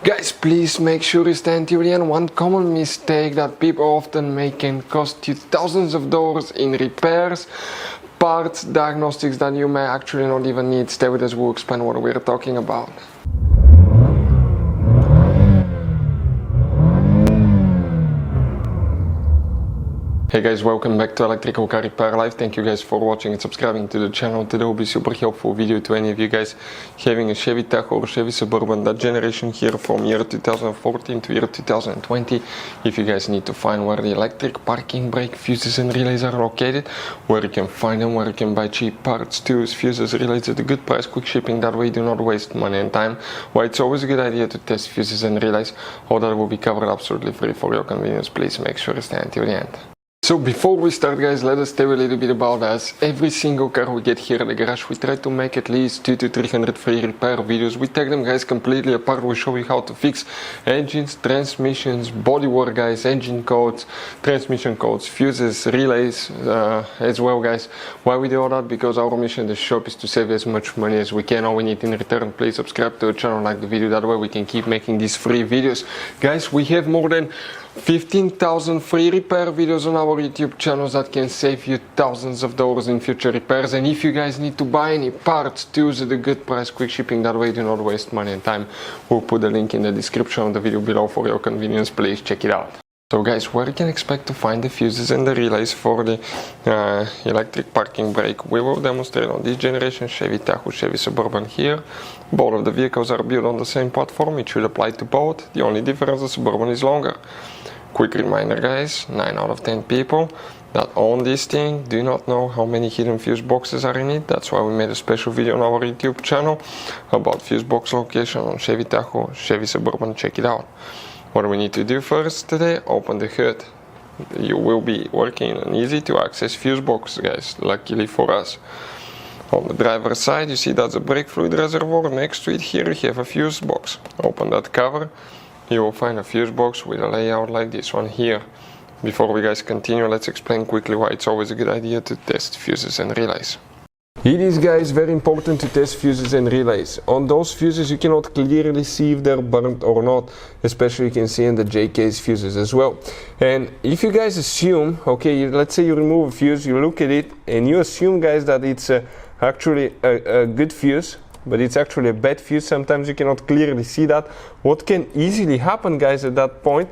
Guys, please make sure you stand till the end. One common mistake that people often make can cost you thousands of dollars in repairs, parts, diagnostics that you may actually not even need. Stay with us, we'll explain what we're talking about. Hey guys, welcome back to Electrical Car Repair Live. Thank you guys for watching and subscribing to the channel. Today will be super helpful video to any of you guys having a Chevy Tahoe or Chevy Suburban, that generation here from year 2014 to year 2020. If you guys need to find where the electric parking brake fuses and relays are located, where you can find them, where you can buy cheap parts, tools, fuses, relays at a good price, quick shipping, that way you do not waste money and time. Why it's always a good idea to test fuses and relays. All that will be covered absolutely free for your convenience. Please make sure you stay until the end. So before we start, guys, let us tell you a little bit about us. Every single car we get here at the garage, we try to make at least 200 to 300 free repair videos. We take them, guys, completely apart. We show you how to fix engines, transmissions, bodywork, guys, engine codes, transmission codes, fuses, relays as well, guys. Why we do all that? Because our mission in the shop is to save as much money as we can. All we need in return, please subscribe to the channel, like the video, that way we can keep making these free videos. Guys, we have more than 15,000 free repair videos on our YouTube channels that can save you thousands of dollars in future repairs. And if you guys need to buy any parts, tools at a good price, quick shipping, that way do not waste money and time. We'll put the link in the description of the video below for your convenience. Please check it out. So guys, where you can expect to find the fuses and the relays for the electric parking brake, we will demonstrate on this generation Chevy Tahoe, Chevy Suburban here. Both of the vehicles are built on the same platform. It should apply to both. The only difference, the Suburban is longer. Quick reminder, guys, 9 out of 10 people that own this thing do not know how many hidden fuse boxes are in it. That's why we made a special video on our YouTube channel about fuse box location on Chevy Tahoe, Chevy Suburban. Check it out. What we need to do first today, open the hood. You will be working in an easy to access fuse box, guys, luckily for us. On the driver's side, you see that's a brake fluid reservoir. Next to it here you have a fuse box. Open that cover. You will find a fuse box with a layout like this one here. Before we guys continue, let's explain quickly why it's always a good idea to test fuses and relays. It is, guys, very important to test fuses and relays. On those fuses you cannot clearly see if they're burnt or not, especially you can see in the J-case fuses as well. And if you guys assume, okay, let's say you remove a fuse, you look at it and you assume, guys, that it's actually a good fuse, but it's actually a bad fuse. Sometimes you cannot clearly see that. What can easily happen, guys, at that point,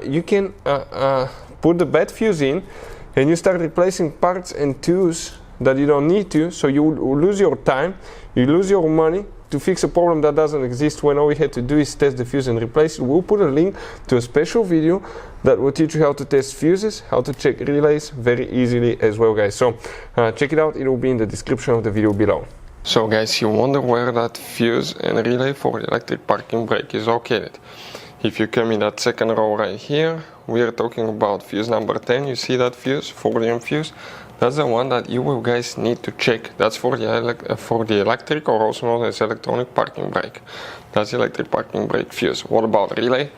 you can put the bad fuse in and you start replacing parts and tools that you don't need to, so you lose your time, you lose your money to fix a problem that doesn't exist, when all we had to do is test the fuse and replace it. We'll put a link to a special video that will teach you how to test fuses, how to check relays very easily as well, guys. So check it out, it will be in the description of the video below. So guys, you wonder where that fuse and relay for the electric parking brake is located. If you come in that second row right here, we are talking about fuse number 10. You see that fuse, 40 fuse? That's the one that you will, guys, need to check. That's for the electric, or also known as electronic parking brake. That's the electric parking brake fuse. What about relay?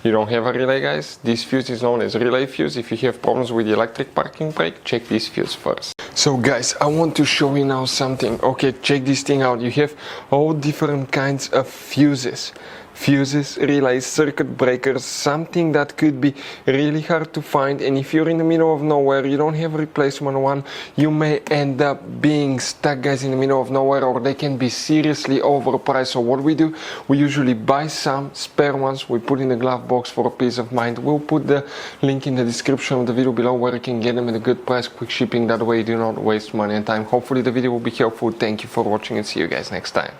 You don't have a relay, guys. This fuse is known as relay fuse. If you have problems with the electric parking brake, check this fuse first. So guys, I want to show you now something. Okay, check this thing out. You have all different kinds of fuses. Fuses, relays, circuit breakers, something that could be really hard to find, and if you're in the middle of nowhere, you don't have a replacement one, you may end up being stuck, guys, in the middle of nowhere, or they can be seriously overpriced. So what we do, we usually buy some spare ones, we put in the glove box for a peace of mind. We'll put the link in the description of the video below where you can get them at a good price, quick shipping, that way you do not waste money and time. Hopefully the video will be helpful. Thank you for watching and see you guys next time.